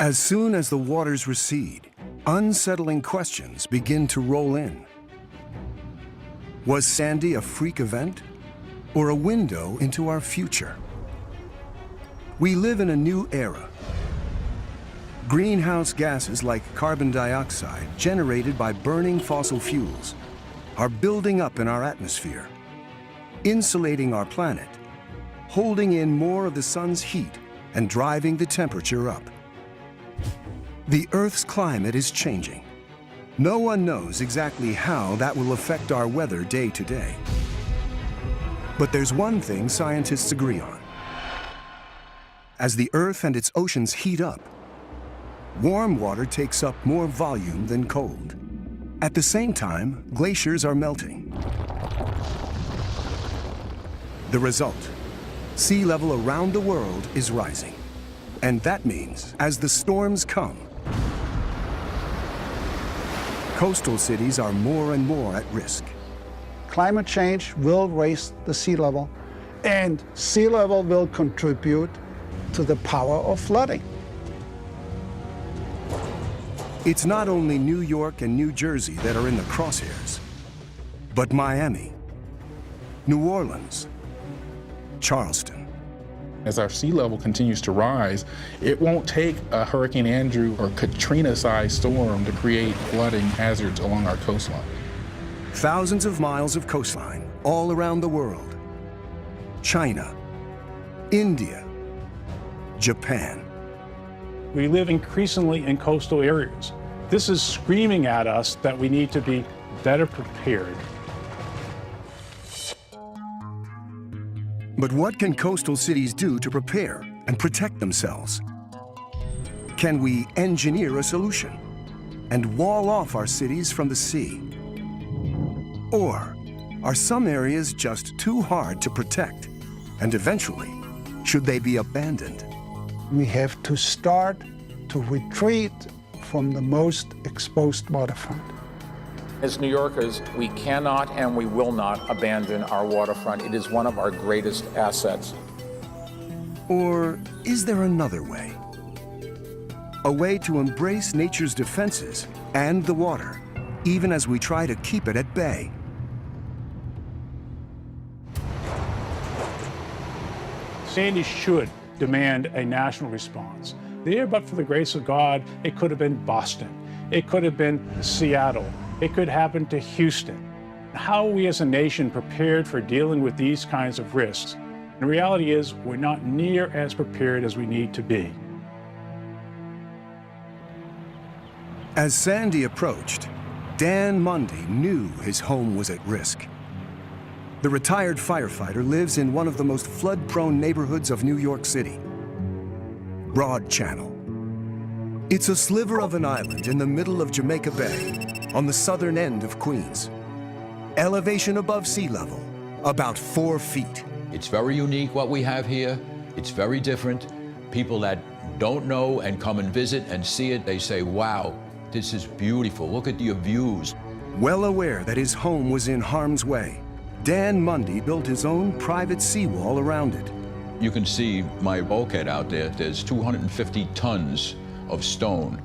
As soon as the waters recede, unsettling questions begin to roll in. Was Sandy a freak event or a window into our future? We live in a new era. Greenhouse gases like carbon dioxide generated by burning fossil fuels are building up in our atmosphere, insulating our planet, holding in more of the sun's heat and driving the temperature up. The Earth's climate is changing. No one knows exactly how that will affect our weather day to day. But there's one thing scientists agree on. As the Earth and its oceans heat up, warm water takes up more volume than cold. At the same time, glaciers are melting. The result, sea level around the world is rising. And that means, as the storms come, coastal cities are more and more at risk. Climate change will raise the sea level, and sea level will contribute to the power of flooding. It's not only New York and New Jersey that are in the crosshairs, but Miami, New Orleans, Charleston. As our sea level continues to rise, it won't take a Hurricane Andrew or Katrina-sized storm to create flooding hazards along our coastline. Thousands of miles of coastline all around the world. China, India, Japan. We live increasingly in coastal areas. This is screaming at us that we need to be better prepared. But what can coastal cities do to prepare and protect themselves? Can we engineer a solution and wall off our cities from the sea? Or are some areas just too hard to protect, and eventually, should they be abandoned? We have to start to retreat from the most exposed waterfront. As New Yorkers, we cannot and we will not abandon our waterfront. It is one of our greatest assets. Or is there another way? A way to embrace nature's defenses and the water, even as we try to keep it at bay. Sandy should demand a national response. There, but for the grace of God, it could have been Boston. It could have been Seattle. It could happen to Houston. How are we as a nation prepared for dealing with these kinds of risks? And the reality is we're not near as prepared as we need to be. As Sandy approached, Dan Mundy knew his home was at risk. The retired firefighter lives in one of the most flood-prone neighborhoods of New York City, Broad Channel. It's a sliver of an island in the middle of Jamaica Bay, on the southern end of Queens. Elevation above sea level, about 4 feet. It's very unique what we have here. It's very different. People that don't know and come and visit and see it, they say, wow, this is beautiful. Look at your views. Well aware that his home was in harm's way, Dan Mundy built his own private seawall around it. You can see my bulkhead out there. There's 250 tons of stone.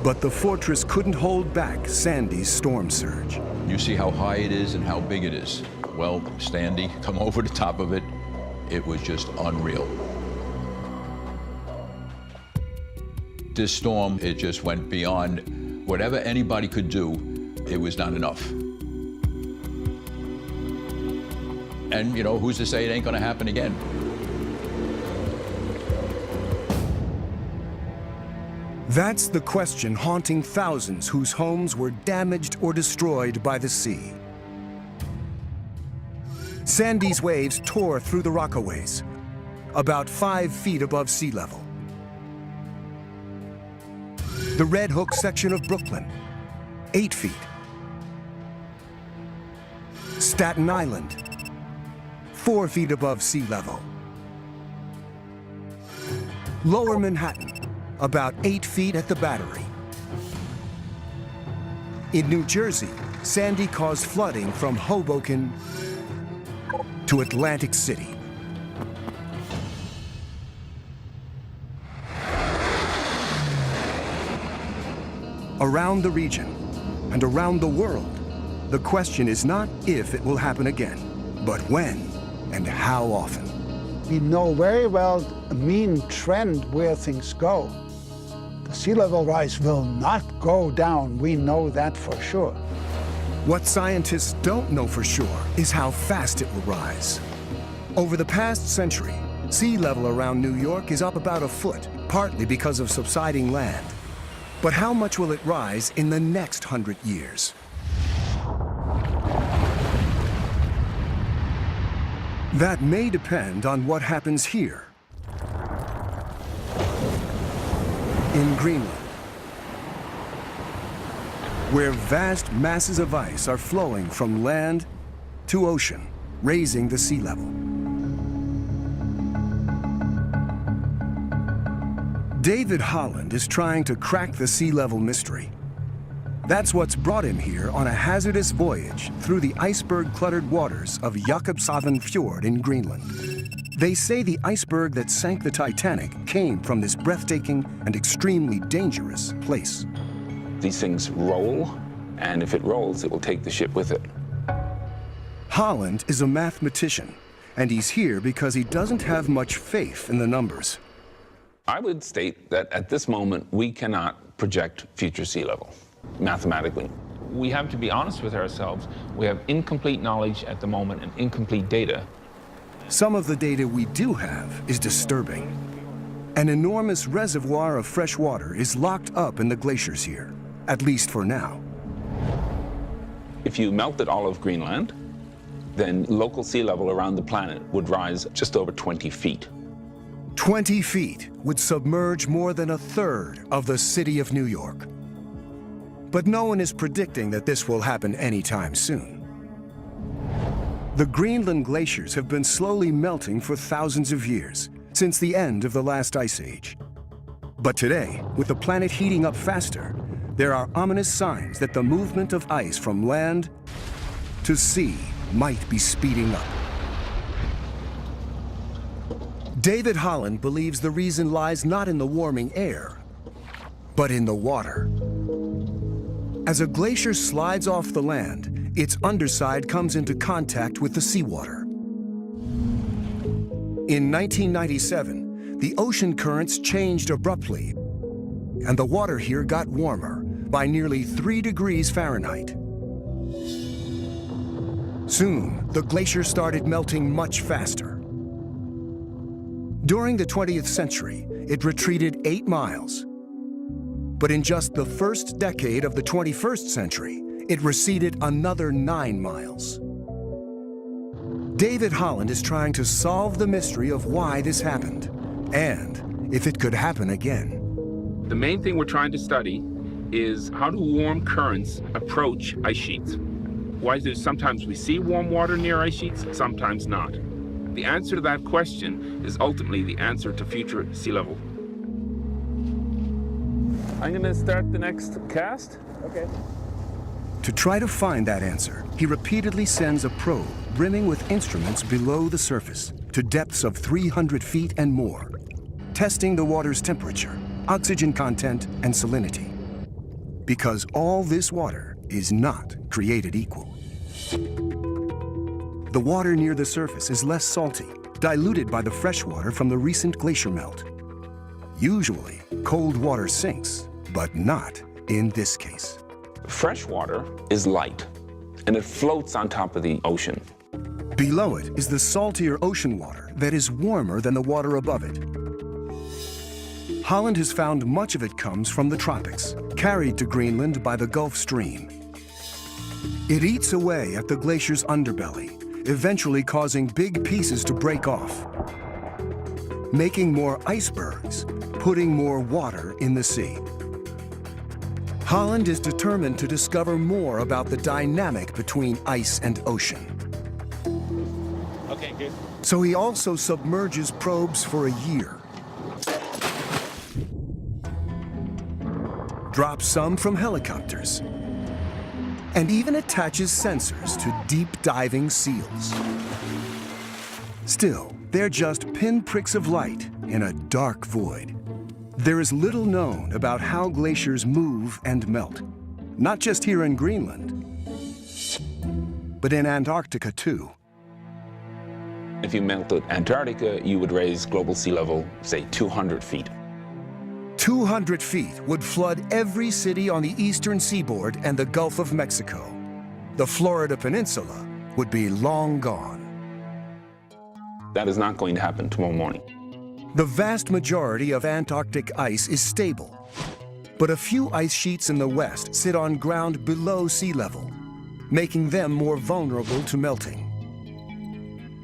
But the fortress couldn't hold back Sandy's storm surge. You see how high it is and how big it is. Well, Sandy, come over the top of it. It was just unreal. This storm, it just went beyond whatever anybody could do. It was not enough. And, you know, who's to say it ain't gonna happen again? That's the question haunting thousands whose homes were damaged or destroyed by the sea. Sandy's waves tore through the Rockaways, about 5 feet above sea level. The Red Hook section of Brooklyn, 8 feet. Staten Island, 4 feet above sea level. Lower Manhattan, about 8 feet at the Battery. In New Jersey, Sandy caused flooding from Hoboken to Atlantic City. around the region, and around the world, the question is not if it will happen again, but when and how often. We know very well a mean trend where things go. The sea level rise will not go down. We know that for sure. What scientists don't know for sure is how fast it will rise. Over the past century, sea level around New York is up about a foot, partly because of subsiding land. But how much will it rise in the next 100 years? That may depend on what happens here, in Greenland, where vast masses of ice are flowing from land to ocean, raising the sea level. David Holland is trying to crack the sea level mystery. That's what's brought him here on a hazardous voyage through the iceberg-cluttered waters of Jakobshavn Fjord in Greenland. They say the iceberg that sank the Titanic came from this breathtaking and extremely dangerous place. These things roll, and if it rolls, it will take the ship with it. Holland is a mathematician, and he's here because he doesn't have much faith in the numbers. I would state that at this moment, we cannot project future sea level, mathematically. We have to be honest with ourselves. We have incomplete knowledge at the moment and incomplete data. Some of the data we do have is disturbing. An enormous reservoir of fresh water is locked up in the glaciers here, at least for now. If you melted all of Greenland, then local sea level around the planet would rise just over 20 feet. 20 feet would submerge more than a third of the city of New York. But no one is predicting that this will happen anytime soon. The Greenland glaciers have been slowly melting for thousands of years, since the end of the last ice age. But today, with the planet heating up faster, there are ominous signs that the movement of ice from land to sea might be speeding up. David Holland believes the reason lies not in the warming air, but in the water. As a glacier slides off the land, its underside comes into contact with the seawater. In 1997, the ocean currents changed abruptly, and the water here got warmer by nearly 3 degrees Fahrenheit. Soon, the glacier started melting much faster. During the 20th century, it retreated 8 miles. But in just the first decade of the 21st century, it receded another 9 miles. David Holland is trying to solve the mystery of why this happened, and if it could happen again. The main thing we're trying to study is how do warm currents approach ice sheets? Why is it sometimes we see warm water near ice sheets, sometimes not? The answer to that question is ultimately the answer to future sea level. I'm going to start the next cast. Okay. To try to find that answer, he repeatedly sends a probe brimming with instruments below the surface to depths of 300 feet and more, testing the water's temperature, oxygen content, and salinity. Because all this water is not created equal. The water near the surface is less salty, diluted by the fresh water from the recent glacier melt. Usually, cold water sinks, but not in this case. Fresh water is light, and it floats on top of the ocean. Below it is the saltier ocean water that is warmer than the water above it. Holland has found much of it comes from the tropics, carried to Greenland by the Gulf Stream. It eats away at the glacier's underbelly, eventually causing big pieces to break off, making more icebergs, putting more water in the sea. Holland is determined to discover more about the dynamic between ice and ocean. Okay, good. So he also submerges probes for a year. Drops some from helicopters, and even attaches sensors to deep-diving seals. Still, they're just pinpricks of light in a dark void. There is little known about how glaciers move and melt, not just here in Greenland, but in Antarctica too. If you melted Antarctica, you would raise global sea level, say, 200 feet. 200 feet would flood every city on the eastern seaboard and the Gulf of Mexico. The Florida Peninsula would be long gone. That is not going to happen tomorrow morning. The vast majority of Antarctic ice is stable, but a few ice sheets in the west sit on ground below sea level, making them more vulnerable to melting.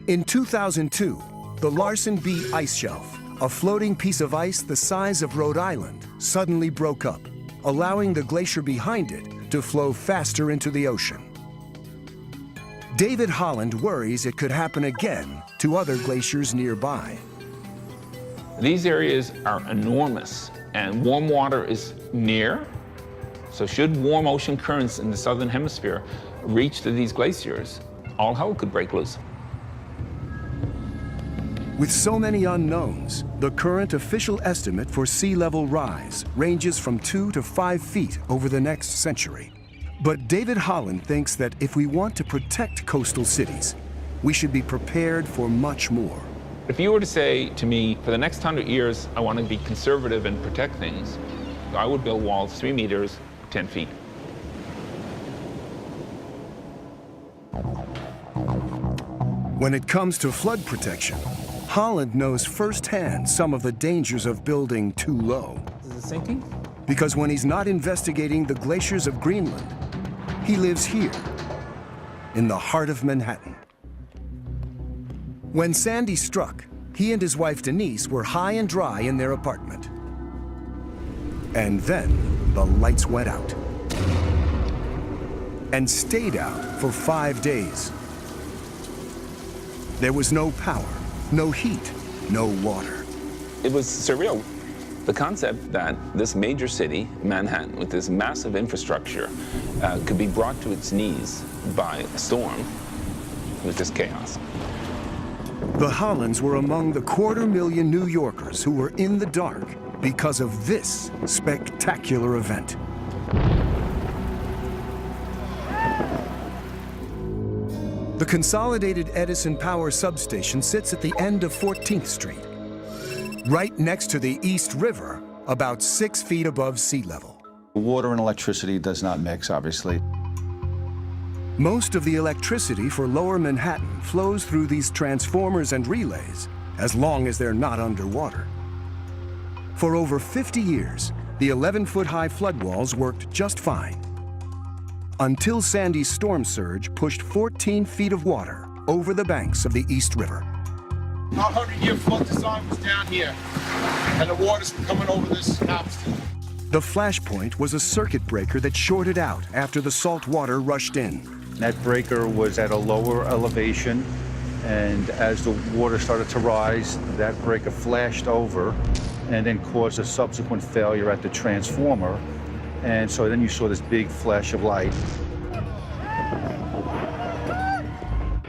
In 2002, the Larsen B ice shelf, a floating piece of ice the size of Rhode Island, suddenly broke up, allowing the glacier behind it to flow faster into the ocean. David Holland worries it could happen again to other glaciers nearby. These areas are enormous, and warm water is near. So should warm ocean currents in the southern hemisphere reach to these glaciers, all hell could break loose. With so many unknowns, the current official estimate for sea level rise ranges from 2 to 5 feet over the next century. But David Holland thinks that if we want to protect coastal cities, we should be prepared for much more. If you were to say to me, for the next 100 years, I want to be conservative and protect things, I would build walls 3 meters, 10 feet. When it comes to flood protection, Holland knows firsthand some of the dangers of building too low. Is it sinking? Because when he's not investigating the glaciers of Greenland, he lives here, in the heart of Manhattan. When Sandy struck, he and his wife Denise were high and dry in their apartment. And then the lights went out. And stayed out for 5 days. There was no power, no heat, no water. It was surreal. The concept that this major city, Manhattan, with this massive infrastructure, could be brought to its knees by a storm was just chaos. The Hollands were among the 250,000 New Yorkers who were in the dark because of this spectacular event. The Consolidated Edison Power Substation sits at the end of 14th Street, right next to the East River, about 6 feet above sea level. Water and electricity does not mix, obviously. Most of the electricity for Lower Manhattan flows through these transformers and relays, as long as they're not underwater. For over 50 years, the 11-foot-high floodwalls worked just fine, until Sandy's storm surge pushed 14 feet of water over the banks of the East River. Our 100-year flood design was down here, and the water's coming over this capstan. The flashpoint was a circuit breaker that shorted out after the salt water rushed in. That breaker was at a lower elevation, and as the water started to rise, that breaker flashed over and then caused a subsequent failure at the transformer. And so then you saw this big flash of light.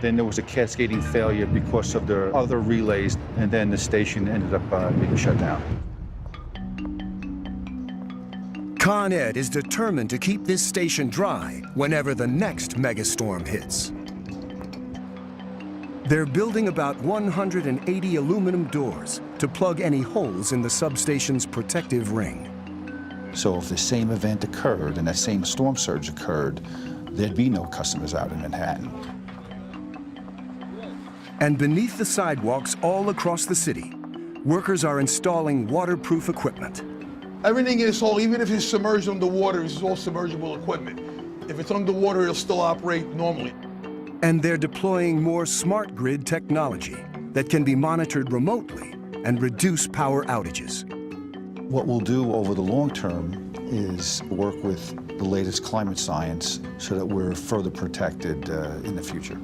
Then there was a cascading failure because of the other relays, and then the station ended up being shut down. Con Ed is determined to keep this station dry whenever the next megastorm hits. They're building about 180 aluminum doors to plug any holes in the substation's protective ring. So if the same event occurred and that same storm surge occurred, there'd be no customers out in Manhattan. And beneath the sidewalks all across the city, workers are installing waterproof equipment. Everything is all, even if it's submerged underwater, it's all submergible equipment. If it's underwater, it'll still operate normally. And they're deploying more smart grid technology that can be monitored remotely and reduce power outages. What we'll do over the long term is work with the latest climate science so that we're further protected in the future.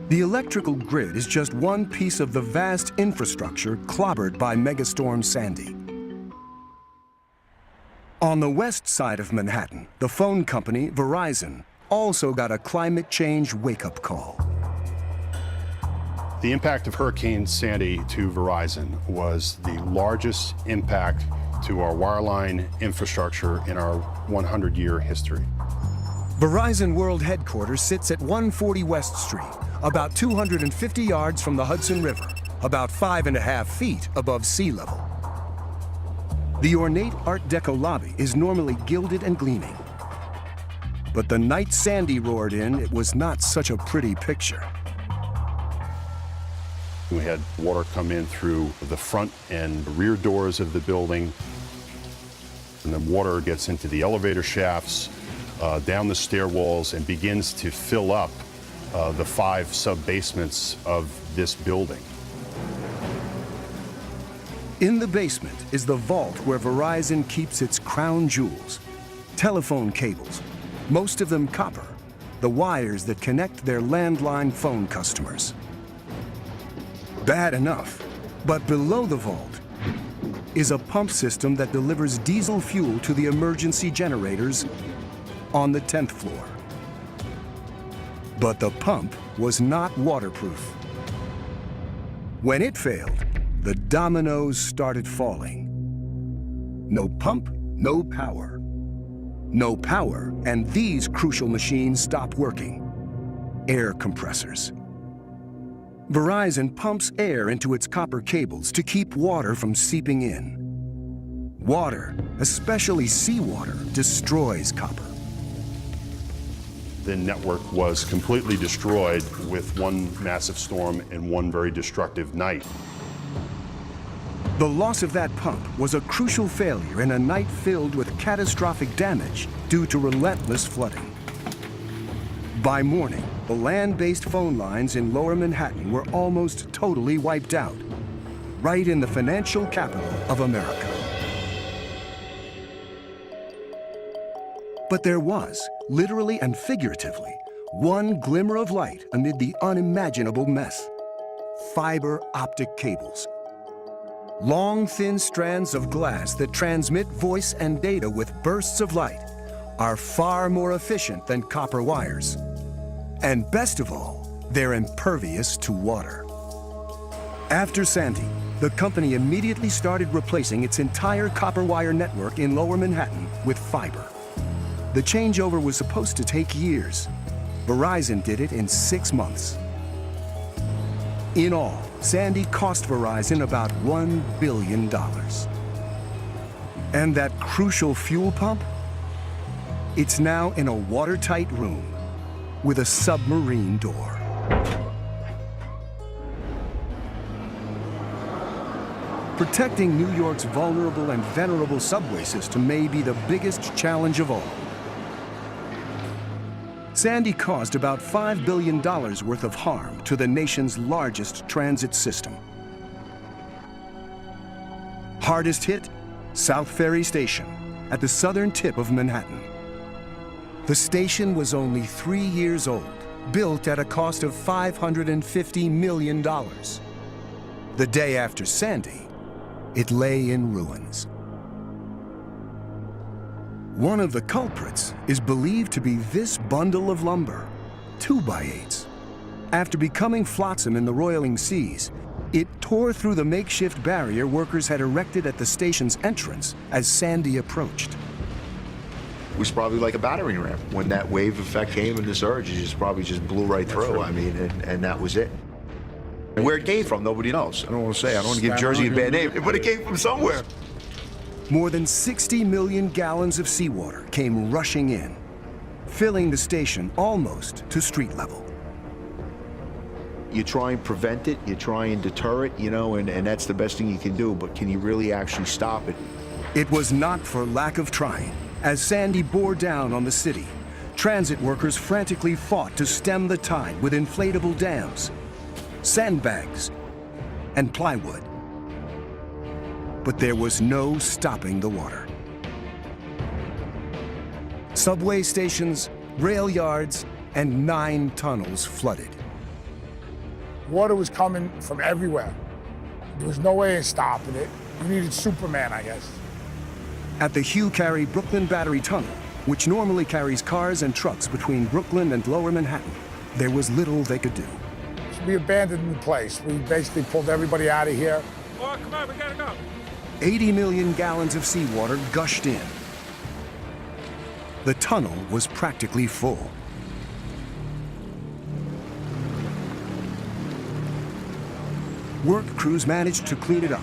The electrical grid is just one piece of the vast infrastructure clobbered by megastorm Sandy. On the west side of Manhattan, the phone company, Verizon, also got a climate change wake-up call. The impact of Hurricane Sandy to Verizon was the largest impact to our wireline infrastructure in our 100-year history. Verizon World Headquarters sits at 140 West Street, about 250 yards from the Hudson River, about 5.5 feet above sea level. The ornate Art Deco lobby is normally gilded and gleaming. But the night Sandy roared in, it was not such a pretty picture. We had water come in through the front and rear doors of the building, and then water gets into the elevator shafts, down the stairwalls, and begins to fill up the 5 sub-basements of this building. In the basement is the vault where Verizon keeps its crown jewels, telephone cables, most of them copper, the wires that connect their landline phone customers. Bad enough, but below the vault is a pump system that delivers diesel fuel to the emergency generators on the 10th floor. But the pump was not waterproof. When it failed, the dominoes started falling. No pump, no power. No power, and these crucial machines stopped working. Air compressors. Verizon pumps air into its copper cables to keep water from seeping in. Water, especially seawater, destroys copper. The network was completely destroyed with one massive storm and one very destructive night. The loss of that pump was a crucial failure in a night filled with catastrophic damage due to relentless flooding. By morning, the land-based phone lines in Lower Manhattan were almost totally wiped out, right in the financial capital of America. But there was, literally and figuratively, one glimmer of light amid the unimaginable mess: fiber optic cables. Long, thin strands of glass that transmit voice and data with bursts of light are far more efficient than copper wires. And best of all, they're impervious to water. After Sandy, the company immediately started replacing its entire copper wire network in Lower Manhattan with fiber. The changeover was supposed to take years. Verizon did it in 6 months. In all, Sandy cost Verizon about $1 billion. And that crucial fuel pump? It's now in a watertight room with a submarine door. Protecting New York's vulnerable and venerable subway system may be the biggest challenge of all. Sandy caused about $5 billion worth of harm to the nation's largest transit system. Hardest hit, South Ferry Station, at the southern tip of Manhattan. The station was only 3 years old, built at a cost of $550 million. The day after Sandy, it lay in ruins. One of the culprits is believed to be this bundle of lumber, 2x8s. After becoming flotsam in the roiling seas, it tore through the makeshift barrier workers had erected at the station's entrance as Sandy approached. It was probably like a battering ram. When that wave effect came and the surge, it just probably just blew right through. I mean, and that was it. And where it came from, nobody knows. I don't want to say, I don't want to give Jersey a bad name, but it came from somewhere. More than 60 million gallons of seawater came rushing in, filling the station almost to street level. You try and prevent it, you try and deter it, you know, and that's the best thing you can do, but can you really actually stop it? It was not for lack of trying. As Sandy bore down on the city, transit workers frantically fought to stem the tide with inflatable dams, sandbags, and plywood. But there was no stopping the water. Subway stations, rail yards, and 9 tunnels flooded. Water was coming from everywhere. There was no way of stopping it. You needed Superman, I guess. At the Hugh Carey Brooklyn Battery Tunnel, which normally carries cars and trucks between Brooklyn and Lower Manhattan, there was little they could do. We abandoned the place. We basically pulled everybody out of here. Oh, come on, we gotta go. 80 million gallons of seawater gushed in. The tunnel was practically full. Work crews managed to clean it up.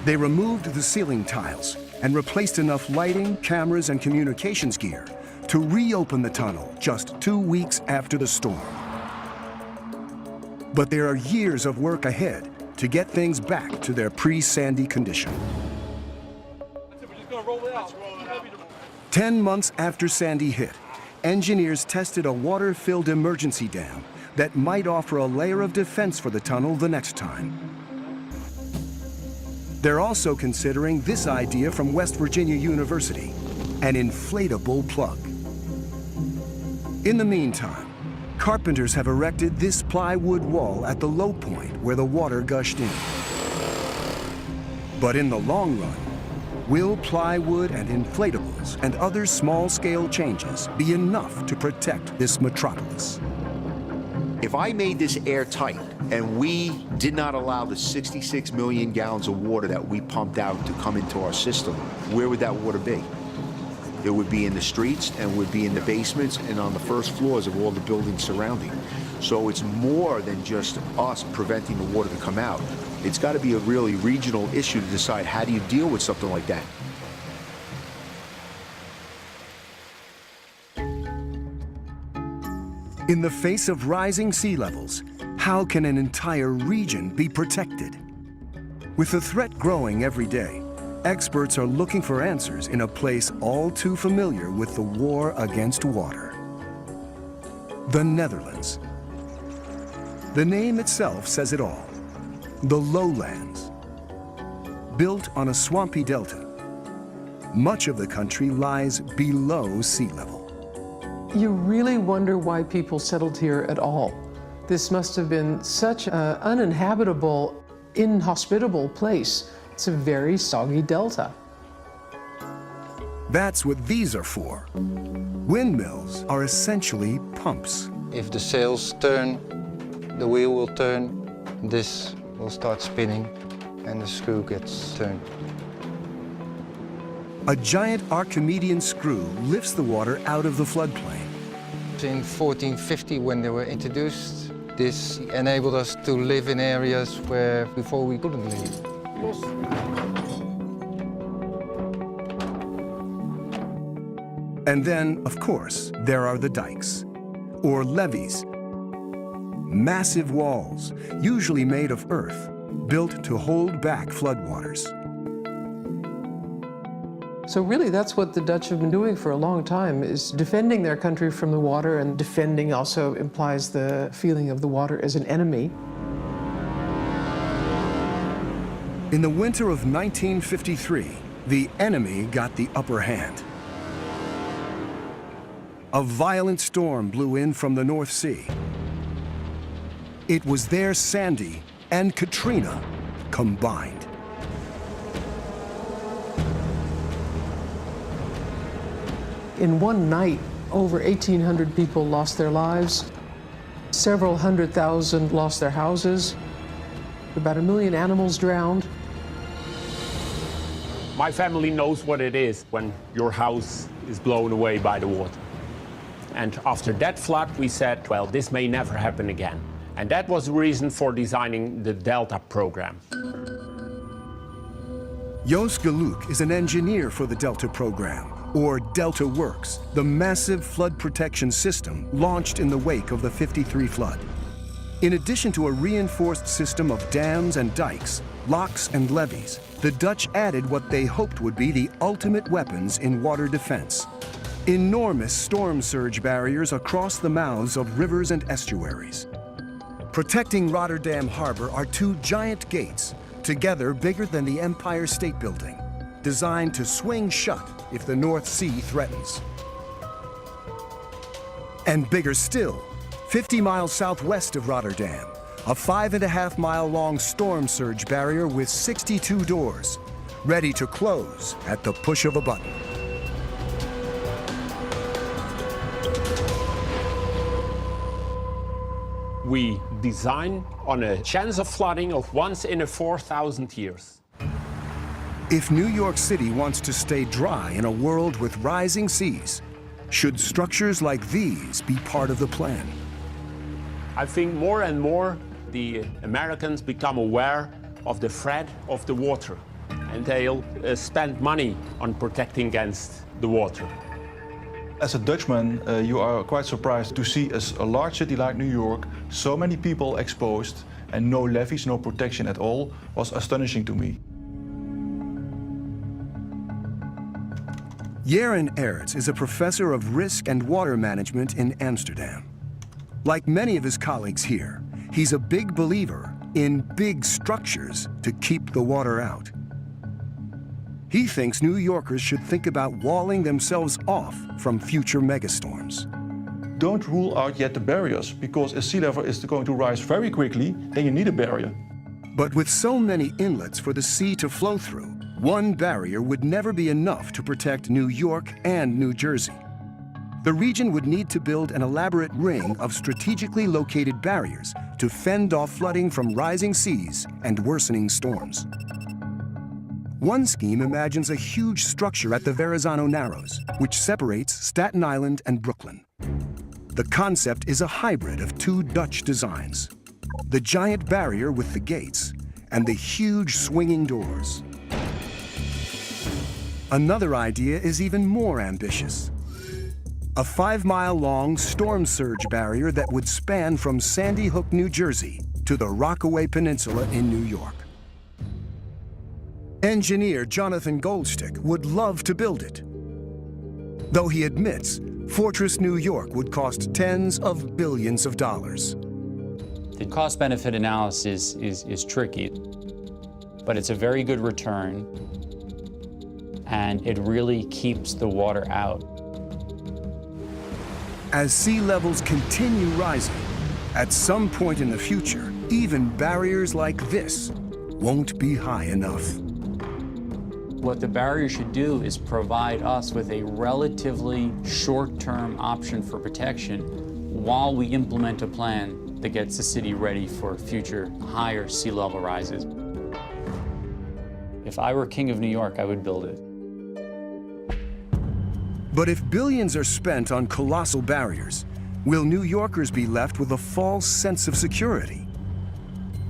They removed the ceiling tiles and replaced enough lighting, cameras, and communications gear to reopen the tunnel just 2 weeks after the storm. But there are years of work ahead to get things back to their pre-Sandy condition. 10 months after Sandy hit, engineers tested a water-filled emergency dam that might offer a layer of defense for the tunnel the next time. They're also considering this idea from West Virginia University, an inflatable plug. In the meantime, carpenters have erected this plywood wall at the low point where the water gushed in. But in the long run, will plywood and inflatables and other small-scale changes be enough to protect this metropolis? If I made this airtight and we did not allow the 66 million gallons of water that we pumped out to come into our system, where would that water be? It would be in the streets and would be in the basements and on the first floors of all the buildings surrounding. So it's more than just us preventing the water to come out. It's got to be a really regional issue to decide how do you deal with something like that. In the face of rising sea levels, how can an entire region be protected? With the threat growing every day, experts are looking for answers in a place all too familiar with the war against water: the Netherlands. The name itself says it all: the lowlands. Built on a swampy delta, much of the country lies below sea level. You really wonder why people settled here at all. This must have been such an uninhabitable, inhospitable place. It's a very soggy delta. That's what these are for. Windmills are essentially pumps. If the sails turn, the wheel will turn, this will start spinning, and the screw gets turned. A giant Archimedean screw lifts the water out of the floodplain. In 1450, when they were introduced, this enabled us to live in areas where before we couldn't live. And then, of course, there are the dikes, or levees. Massive walls, usually made of earth, built to hold back floodwaters. So really, that's what the Dutch have been doing for a long time, is defending their country from the water, and defending also implies the feeling of the water as an enemy. In the winter of 1953, the enemy got the upper hand. A violent storm blew in from the North Sea. It was there Sandy and Katrina combined. In one night, over 1,800 people lost their lives. Several 100,000 lost their houses. About 1 million animals drowned. My family knows what it is when your house is blown away by the water. And after that flood, we said, well, this may never happen again. And that was the reason for designing the Delta program. Joost Geluk is an engineer for the Delta program, or Delta Works, the massive flood protection system launched in the wake of the '53 flood. In addition to a reinforced system of dams and dikes, locks and levees, the Dutch added what they hoped would be the ultimate weapons in water defense: enormous storm surge barriers across the mouths of rivers and estuaries. Protecting Rotterdam Harbor are two giant gates, together bigger than the Empire State Building, designed to swing shut if the North Sea threatens. And bigger still, 50 miles southwest of Rotterdam, a 5.5-mile-long storm surge barrier with 62 doors, ready to close at the push of a button. We design on a chance of flooding of once in a 4,000 years. If New York City wants to stay dry in a world with rising seas, should structures like these be part of the plan? I think more and more the Americans become aware of the threat of the water, and they'll spend money on protecting against the water. As a Dutchman, you are quite surprised to see a large city like New York, so many people exposed, and no levees, no protection at all, was astonishing to me. Jeroen Aerts is a professor of risk and water management in Amsterdam. Like many of his colleagues here, he's a big believer in big structures to keep the water out. He thinks New Yorkers should think about walling themselves off from future megastorms. Don't rule out yet the barriers, because if sea level is going to rise very quickly, then you need a barrier. But with so many inlets for the sea to flow through, one barrier would never be enough to protect New York and New Jersey. The region would need to build an elaborate ring of strategically located barriers to fend off flooding from rising seas and worsening storms. One scheme imagines a huge structure at the Verrazano Narrows, which separates Staten Island and Brooklyn. The concept is a hybrid of two Dutch designs: the giant barrier with the gates and the huge swinging doors. Another idea is even more ambitious: a 5-mile-long storm surge barrier that would span from Sandy Hook, New Jersey, to the Rockaway Peninsula in New York. Engineer Jonathan Goldstick would love to build it, though he admits Fortress New York would cost tens of billions of dollars. The cost-benefit analysis is tricky, but it's a very good return, and it really keeps the water out. As sea levels continue rising, at some point in the future, even barriers like this won't be high enough. What the barrier should do is provide us with a relatively short-term option for protection while we implement a plan that gets the city ready for future higher sea level rises. If I were king of New York, I would build it. But if billions are spent on colossal barriers, will New Yorkers be left with a false sense of security?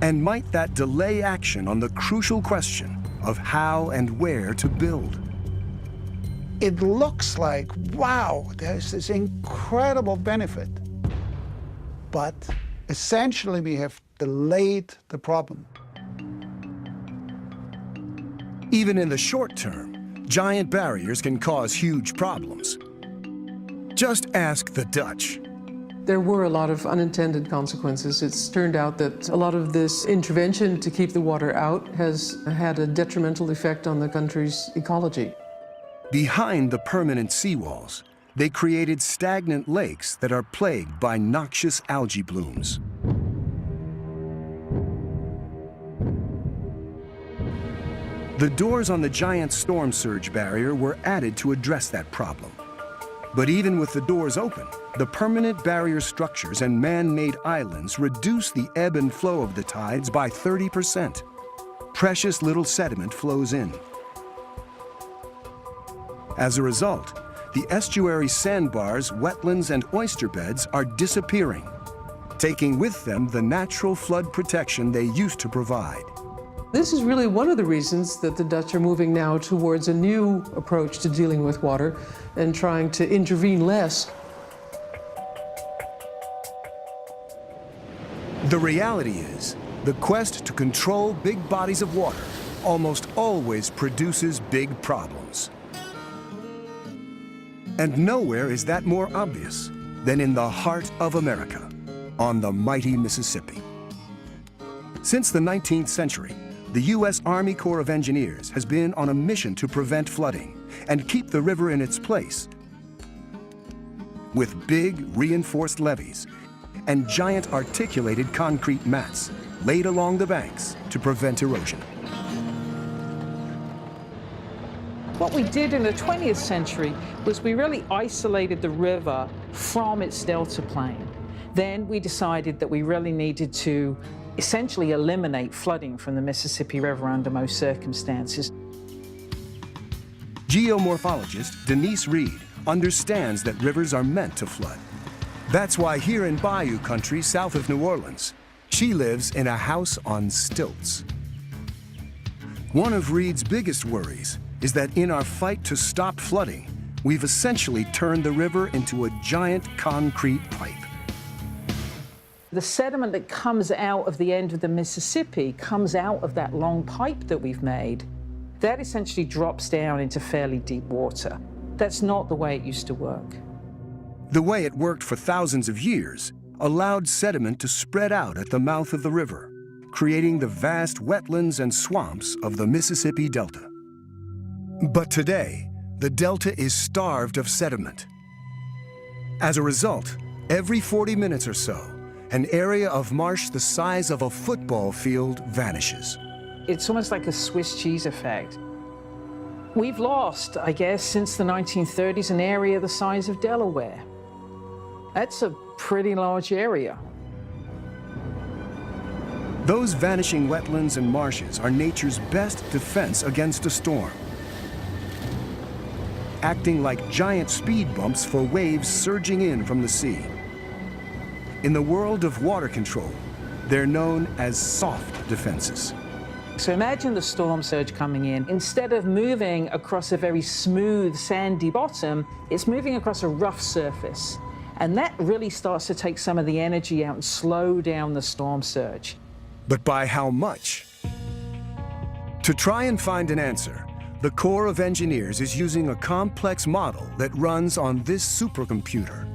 And might that delay action on the crucial question of how and where to build? It looks like, wow, there's this incredible benefit. But essentially, we have delayed the problem. Even in the short term, giant barriers can cause huge problems. Just ask the Dutch. There were a lot of unintended consequences. It's turned out that a lot of this intervention to keep the water out has had a detrimental effect on the country's ecology. Behind the permanent seawalls, they created stagnant lakes that are plagued by noxious algae blooms. The doors on the giant storm surge barrier were added to address that problem. But even with the doors open, the permanent barrier structures and man-made islands reduce the ebb and flow of the tides by 30%. Precious little sediment flows in. As a result, the estuary sandbars, wetlands, and oyster beds are disappearing, taking with them the natural flood protection they used to provide. This is really one of the reasons that the Dutch are moving now towards a new approach to dealing with water and trying to intervene less. The reality is, the quest to control big bodies of water almost always produces big problems. And nowhere is that more obvious than in the heart of America, on the mighty Mississippi. Since the 19th century, the U.S. Army Corps of Engineers has been on a mission to prevent flooding and keep the river in its place with big reinforced levees and giant articulated concrete mats laid along the banks to prevent erosion. What we did in the 20th century was we really isolated the river from its delta plain. Then we decided that we really needed to essentially eliminate flooding from the Mississippi River under most circumstances. Geomorphologist Denise Reed understands that rivers are meant to flood. That's why here in Bayou country south of New Orleans, she lives in a house on stilts. One of Reed's biggest worries is that in our fight to stop flooding, we've essentially turned the river into a giant concrete pipe. The sediment that comes out of the end of the Mississippi comes out of that long pipe that we've made. That essentially drops down into fairly deep water. That's not the way it used to work. The way it worked for thousands of years allowed sediment to spread out at the mouth of the river, creating the vast wetlands and swamps of the Mississippi Delta. But today, the Delta is starved of sediment. As a result, every 40 minutes or so, an area of marsh the size of a football field vanishes. It's almost like a Swiss cheese effect. We've lost, I guess, since the 1930s, an area the size of Delaware. That's a pretty large area. Those vanishing wetlands and marshes are nature's best defense against a storm, acting like giant speed bumps for waves surging in from the sea. In the world of water control, they're known as soft defenses. So imagine the storm surge coming in. Instead of moving across a very smooth, sandy bottom, it's moving across a rough surface. And that really starts to take some of the energy out and slow down the storm surge. But by how much? To try and find an answer, the Corps of Engineers is using a complex model that runs on this supercomputer.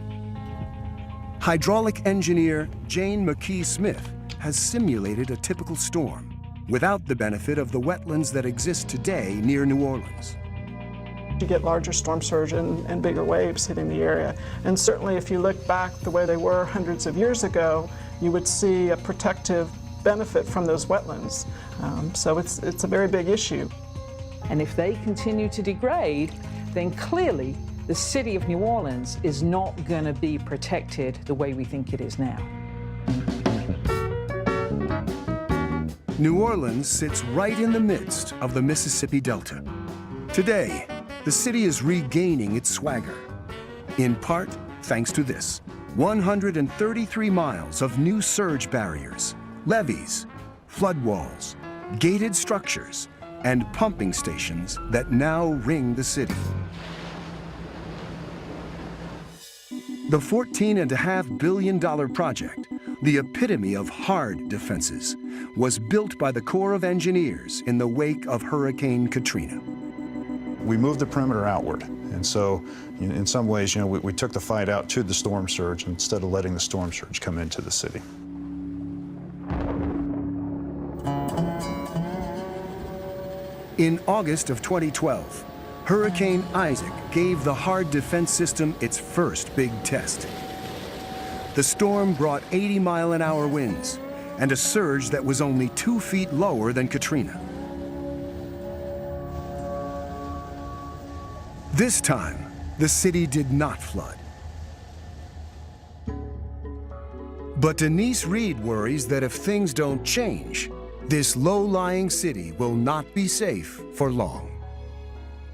Hydraulic engineer Jane McKee-Smith has simulated a typical storm without the benefit of the wetlands that exist today near New Orleans. You get larger storm surge and bigger waves hitting the area. And certainly if you look back the way they were hundreds of years ago, you would see a protective benefit from those wetlands. So it's a very big issue. And if they continue to degrade, then clearly the city of New Orleans is not going to be protected the way we think it is now. New Orleans sits right in the midst of the Mississippi Delta. Today, the city is regaining its swagger, in part thanks to this: 133 miles of new surge barriers, levees, flood walls, gated structures, and pumping stations that now ring the city. The $14.5 billion project, the epitome of hard defenses, was built by the Corps of Engineers in the wake of Hurricane Katrina. We moved the perimeter outward, and so in some ways, we took the fight out to the storm surge instead of letting the storm surge come into the city. In August of 2012, Hurricane Isaac gave the hard defense system its first big test. The storm brought 80-mile-an-hour winds and a surge that was only 2 feet lower than Katrina. This time, the city did not flood. But Denise Reed worries that if things don't change, this low-lying city will not be safe for long.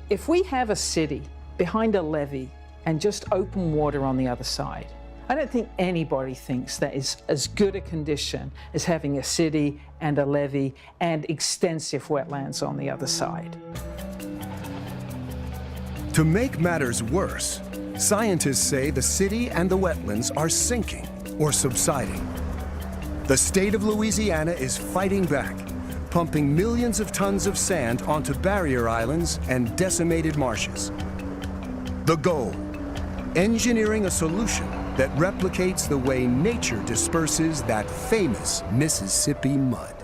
If we have a city behind a levee and just open water on the other side, I don't think anybody thinks that is as good a condition as having a city and a levee and extensive wetlands on the other side. To make matters worse, scientists say the city and the wetlands are sinking or subsiding. The state of Louisiana is fighting back, pumping millions of tons of sand onto barrier islands and decimated marshes. The goal: engineering a solution that replicates the way nature disperses that famous Mississippi mud.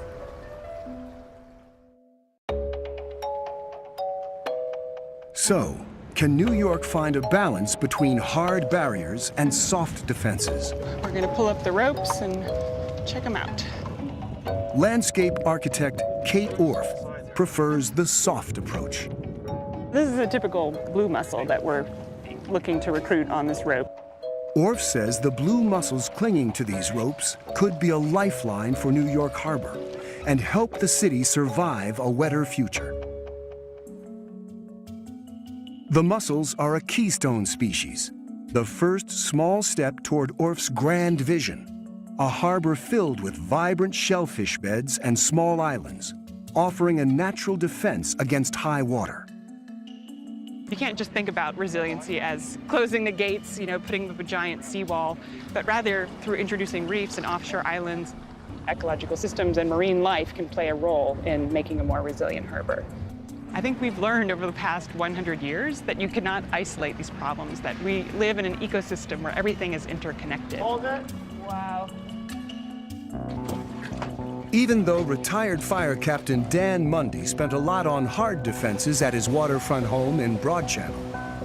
So, can New York find a balance between hard barriers and soft defenses? We're going to pull up the ropes and check them out. Landscape architect Kate Orff prefers the soft approach. This is a typical blue mussel that we're looking to recruit on this rope. Orff says the blue mussels clinging to these ropes could be a lifeline for New York Harbor and help the city survive a wetter future. The mussels are a keystone species, the first small step toward Orff's grand vision, a harbor filled with vibrant shellfish beds and small islands, offering a natural defense against high water. You can't just think about resiliency as closing the gates, putting up a giant seawall, but rather through introducing reefs and offshore islands, ecological systems and marine life can play a role in making a more resilient harbor. I think we've learned over the past 100 years that you cannot isolate these problems, that we live in an ecosystem where everything is interconnected. Wow. Even though retired fire captain Dan Mundy spent a lot on hard defenses at his waterfront home in Broad Channel,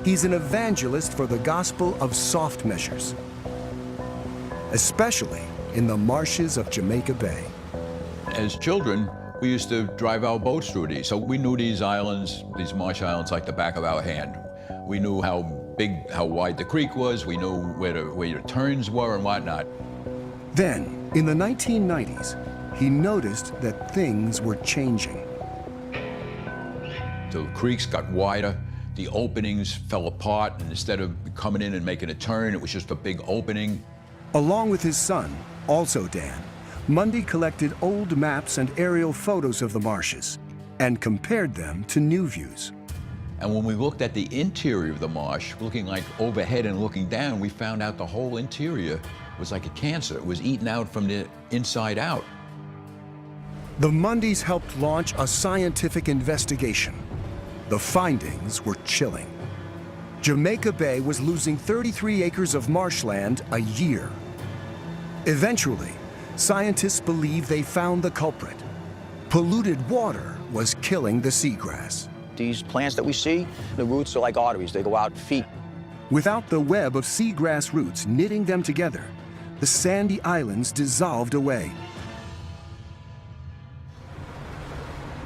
he's an evangelist for the gospel of soft measures, especially in the marshes of Jamaica Bay. As children, we used to drive our boats through these, so we knew these islands, these marsh islands, like the back of our hand. We knew how wide the creek was, we knew where the turns were and whatnot. Then, in the 1990s, he noticed that things were changing. The creeks got wider, the openings fell apart, and instead of coming in and making a turn, it was just a big opening. Along with his son, also Dan, Mundy collected old maps and aerial photos of the marshes and compared them to new views. And when we looked at the interior of the marsh, looking like overhead and looking down, we found out the whole interior was like a cancer. It was eaten out from the inside out. The Mundys helped launch a scientific investigation. The findings were chilling. Jamaica Bay was losing 33 acres of marshland a year. Eventually, scientists believe they found the culprit. Polluted water was killing the seagrass. These plants that we see, the roots are like arteries. They go out feet. Without the web of seagrass roots knitting them together, the sandy islands dissolved away.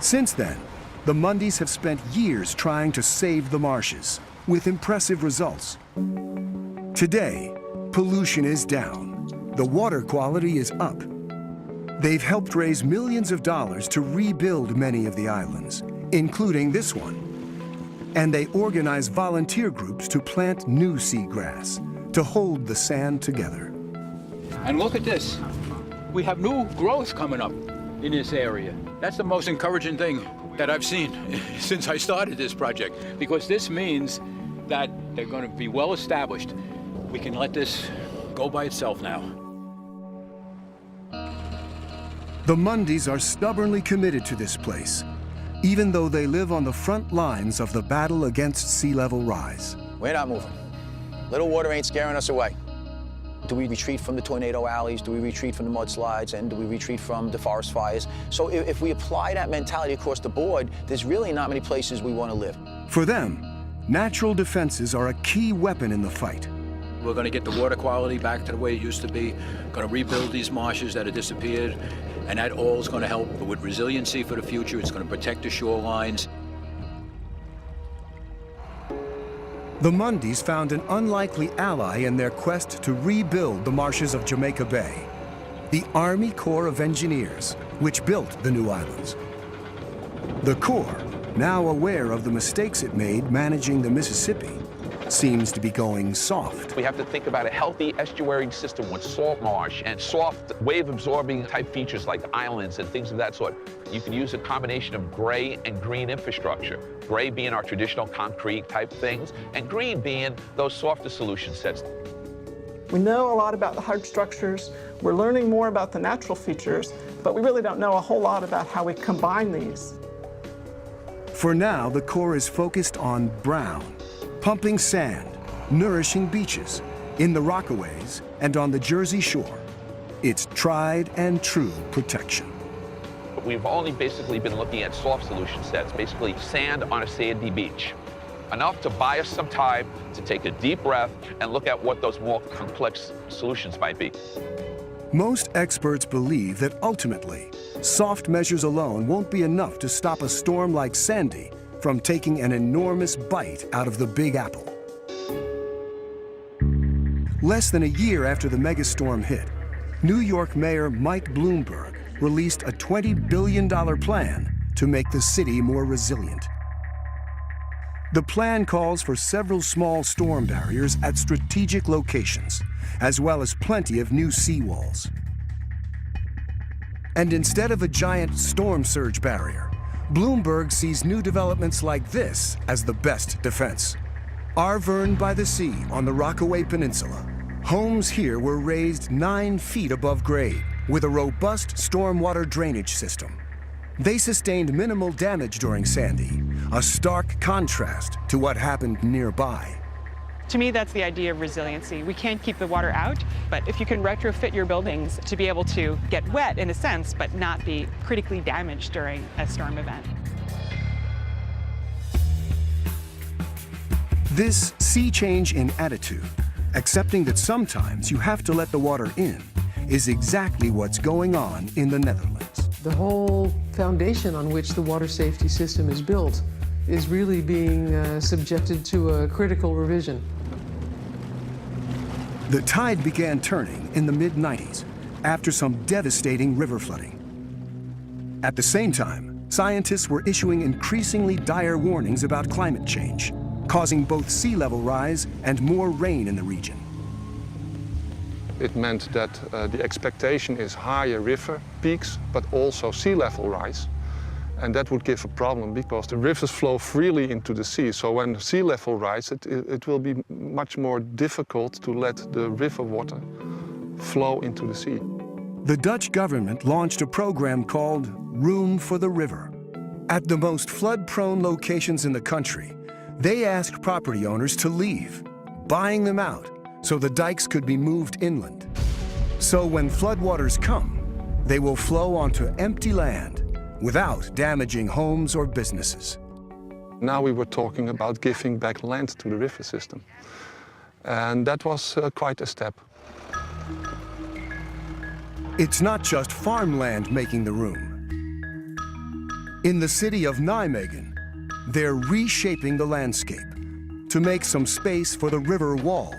Since then, the Mundys have spent years trying to save the marshes, with impressive results. Today, pollution is down. The water quality is up. They've helped raise millions of dollars to rebuild many of the islands, including this one. And they organize volunteer groups to plant new seagrass to hold the sand together. And look at this. We have new growth coming up in this area. That's the most encouraging thing that I've seen since I started this project, because this means that they're going to be well established. We can let this go by itself now. The Mundys are stubbornly committed to this place, even though they live on the front lines of the battle against sea level rise. We're not moving. Little water ain't scaring us away. Do we retreat from the tornado alleys? Do we retreat from the mudslides? And do we retreat from the forest fires? So if we apply that mentality across the board, there's really not many places we want to live. For them, natural defenses are a key weapon in the fight. We're going to get the water quality back to the way it used to be, going to rebuild these marshes that have disappeared, and that all is going to help with resiliency for the future. It's going to protect the shorelines. The Mundys found an unlikely ally in their quest to rebuild the marshes of Jamaica Bay, the Army Corps of Engineers, which built the new islands. The Corps, now aware of the mistakes it made managing the Mississippi, seems to be going soft. We have to think about a healthy estuary system with salt marsh and soft wave-absorbing type features like islands and things of that sort. You can use a combination of gray and green infrastructure. Gray being our traditional concrete type things, and green being those softer solution sets. We know a lot about the hard structures. We're learning more about the natural features, but we really don't know a whole lot about how we combine these. For now, the Corps is focused on brown, pumping sand, nourishing beaches, in the Rockaways, and on the Jersey Shore. It's tried and true protection. We've only basically been looking at soft solution sets, basically sand on a sandy beach. Enough to buy us some time to take a deep breath and look at what those more complex solutions might be. Most experts believe that ultimately, soft measures alone won't be enough to stop a storm like Sandy from taking an enormous bite out of the Big Apple. Less than a year after the megastorm hit, New York Mayor Mike Bloomberg released a $20 billion plan to make the city more resilient. The plan calls for several small storm barriers at strategic locations, as well as plenty of new seawalls. And instead of a giant storm surge barrier, Bloomberg sees new developments like this as the best defense. Arverne by the Sea on the Rockaway Peninsula. Homes here were raised 9 feet above grade with a robust stormwater drainage system. They sustained minimal damage during Sandy, a stark contrast to what happened nearby. To me, that's the idea of resiliency. We can't keep the water out, but if you can retrofit your buildings to be able to get wet in a sense, but not be critically damaged during a storm event. This sea change in attitude, accepting that sometimes you have to let the water in, is exactly what's going on in the Netherlands. The whole foundation on which the water safety system is built is really being subjected to a critical revision. The tide began turning in the mid-90s after some devastating river flooding. At the same time, scientists were issuing increasingly dire warnings about climate change, causing both sea level rise and more rain in the region. It meant that the expectation is higher river peaks, but also sea level rise. And that would give a problem because the rivers flow freely into the sea. So when sea level rises, it will be much more difficult to let the river water flow into the sea. The Dutch government launched a program called Room for the River. At the most flood-prone locations in the country, they asked property owners to leave, buying them out so the dikes could be moved inland. So when floodwaters come, they will flow onto empty land without damaging homes or businesses. Now we were talking about giving back land to the river system. And that was quite a step. It's not just farmland making the room. In the city of Nijmegen, they're reshaping the landscape to make some space for the river wall,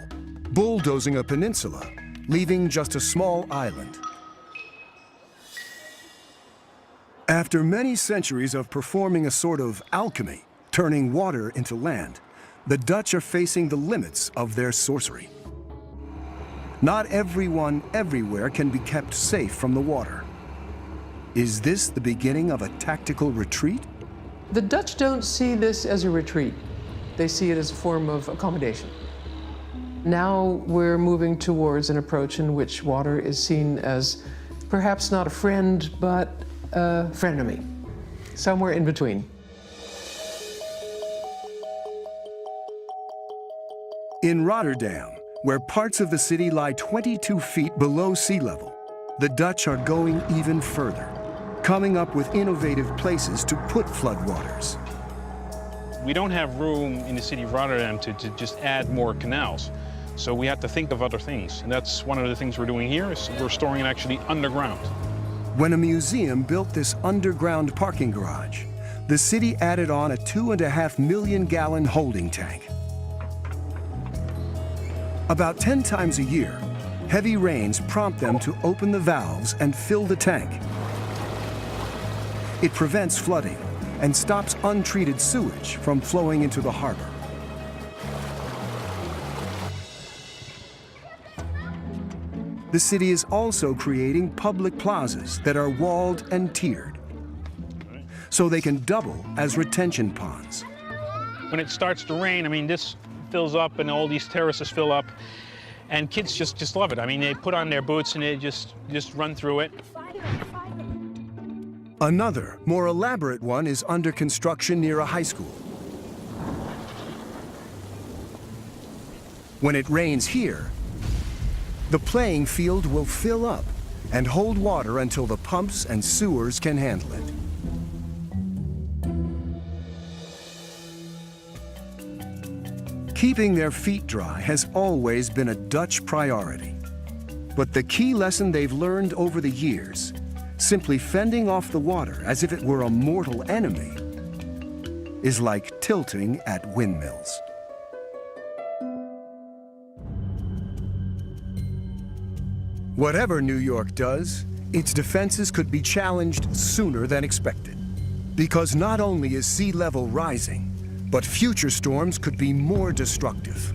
bulldozing a peninsula, leaving just a small island. After many centuries of performing a sort of alchemy, turning water into land, the Dutch are facing the limits of their sorcery. Not everyone everywhere can be kept safe from the water. Is this the beginning of a tactical retreat? The Dutch don't see this as a retreat. They see it as a form of accommodation. Now we're moving towards an approach in which water is seen as perhaps not a friend, but a frenemy, somewhere in between. In Rotterdam, where parts of the city lie 22 feet below sea level, the Dutch are going even further, coming up with innovative places to put floodwaters. We don't have room in the city of Rotterdam to just add more canals. So we have to think of other things. And that's one of the things we're doing here, is we're storing it actually underground. When a museum built this underground parking garage, the city added on a 2.5 million gallon holding tank. About 10 times a year, heavy rains prompt them to open the valves and fill the tank. It prevents flooding and stops untreated sewage from flowing into the harbor. The city is also creating public plazas that are walled and tiered, so they can double as retention ponds. When it starts to rain, I mean, this fills up and all these terraces fill up, and kids just love it. I mean, they put on their boots and they just run through it. Another, more elaborate one is under construction near a high school. When it rains here, the playing field will fill up and hold water until the pumps and sewers can handle it. Keeping their feet dry has always been a Dutch priority. But the key lesson they've learned over the years, simply fending off the water as if it were a mortal enemy, is like tilting at windmills. Whatever New York does, its defenses could be challenged sooner than expected. Because not only is sea level rising, but future storms could be more destructive.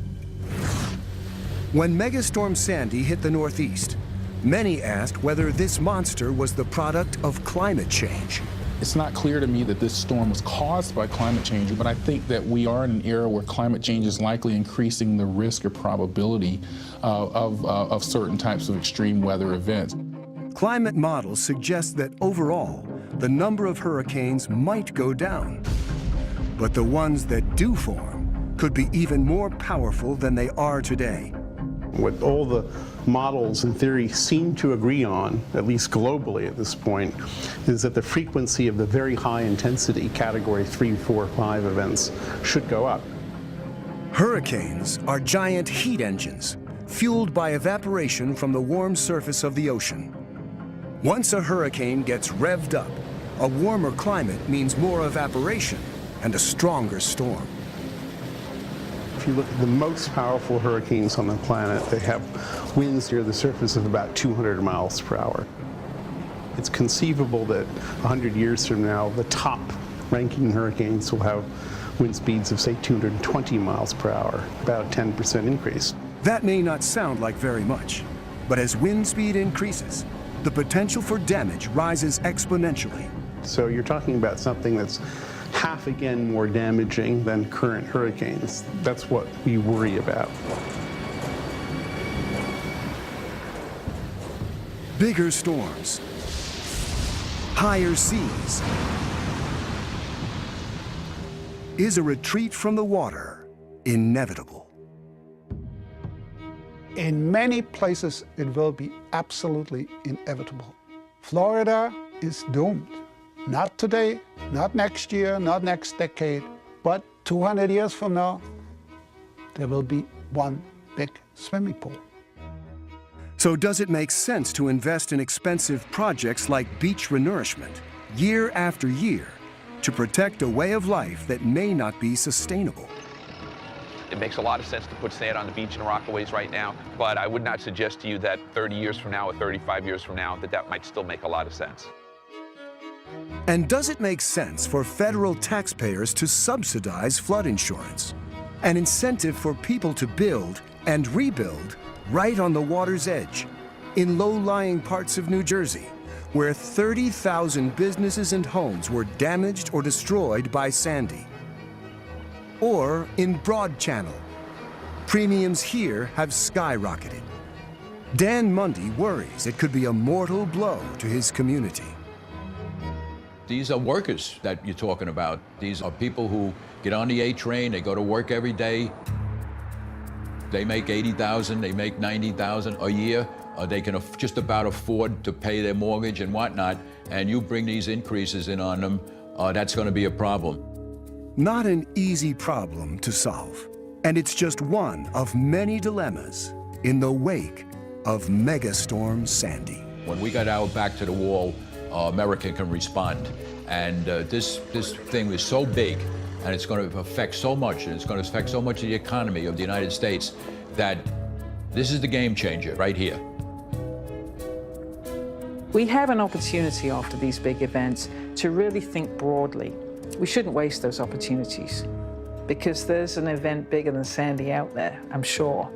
When Megastorm Sandy hit the Northeast, many asked whether this monster was the product of climate change. It's not clear to me that this storm was caused by climate change, but I think that we are in an era where climate change is likely increasing the risk or probability of certain types of extreme weather events. Climate models suggest that overall, the number of hurricanes might go down. But the ones that do form could be even more powerful than they are today. What all the models in theory seem to agree on, at least globally at this point, is that the frequency of the very high intensity category 3, 4, 5 events should go up. Hurricanes are giant heat engines fueled by evaporation from the warm surface of the ocean. Once a hurricane gets revved up, a warmer climate means more evaporation and a stronger storm. If you look at the most powerful hurricanes on the planet, they have winds near the surface of about 200 miles per hour. It's conceivable that 100 years from now, the top ranking hurricanes will have wind speeds of, say, 220 miles per hour, about a 10% increase. That may not sound like very much, but as wind speed increases, the potential for damage rises exponentially. So you're talking about something that's half again more damaging than current hurricanes. That's what we worry about. Bigger storms, higher seas. Is a retreat from the water inevitable? In many places, it will be absolutely inevitable. Florida is doomed. Not today, not next year, not next decade, but 200 years from now, there will be one big swimming pool. So does it make sense to invest in expensive projects like beach renourishment, year after year, to protect a way of life that may not be sustainable? It makes a lot of sense to put sand on the beach in Rockaways right now, but I would not suggest to you that 30 years from now or 35 years from now that might still make a lot of sense. And does it make sense for federal taxpayers to subsidize flood insurance? An incentive for people to build and rebuild right on the water's edge, in low-lying parts of New Jersey, where 30,000 businesses and homes were damaged or destroyed by Sandy. Or in Broad Channel. Premiums here have skyrocketed. Dan Mundy worries it could be a mortal blow to his community. These are workers that you're talking about. These are people who get on the A train, they go to work every day. They make $80,000, they make $90,000 a year. They can just about afford to pay their mortgage and whatnot, and you bring these increases in on them, that's going to be a problem. Not an easy problem to solve, and it's just one of many dilemmas in the wake of Megastorm Sandy. When we got our back to the wall, America can respond, and this thing is so big, and it's going to affect so much, and it's going to affect so much of the economy of the United States, that this is the game changer right here. We have an opportunity after these big events to really think broadly. We shouldn't waste those opportunities because there's an event bigger than Sandy out there, I'm sure.